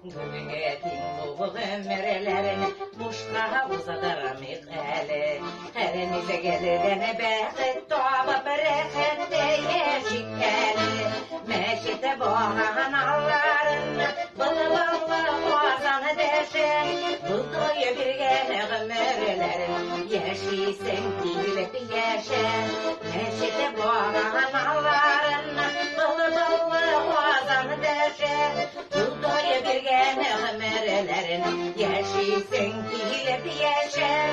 Gülgetin bu ömürlerini boşluğa uzadırmık eli. Elimize gelirden beklet doğaba berekette yeşik eli. Meşite boğan allarını bılı bılı boğazanı deşen. Bulduyu bir gene ömürlerin yeşisen gülüp yaşan. Meşite boğan allarını bılı bılı boğazanı deşen. Bulduyu bir gene ömürlerin yeşisen gülüp yaşan.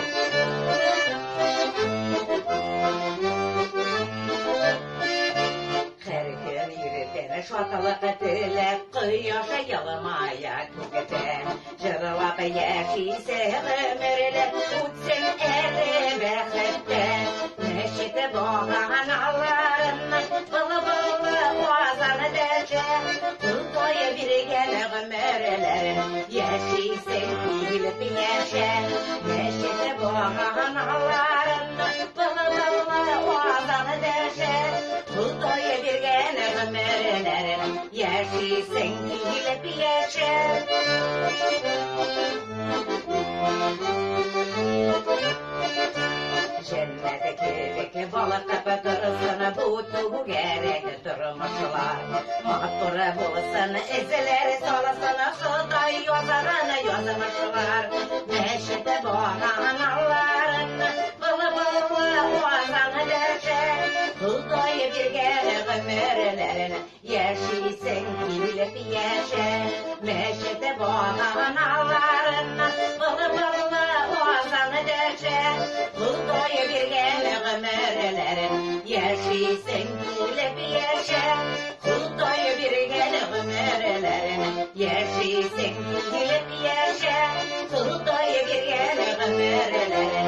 Her gün yürüten şatalık dilep kıyışa yalımaya tüketen. Jırlap yaşıysa ömürler utsen eri bekletten. Neşite boğan allarını bılı bılı boğazanı deşen. Bulduyu bir gene ömürlerin yaşıysa gülüp yaşan. Neşite boğan allarını bılı bılı boğazanı deşen. Bulduyu bir gene ömürlerin yaşıysa gülüp yaşan. Cennetteki balık kapatırsan bu gerek durmuşlar. Matbura bulsan ezileri solasana suda yazarını yazmışlar. Meşite boğan allarını bılı bılı boğazanı deşen. Bulduyu bir gene ömürlerin yaşıysan gülüp yaşan. Meşite boğan allarını bılı bılı boğazanı deşen. Bulduyu bir gene ömürlerin yaşıysan gülüp yaşan. Bulduyu bir gene ömürlerin yaşıysan gülüp yaşan. Bulduyu bir gene ömürlerin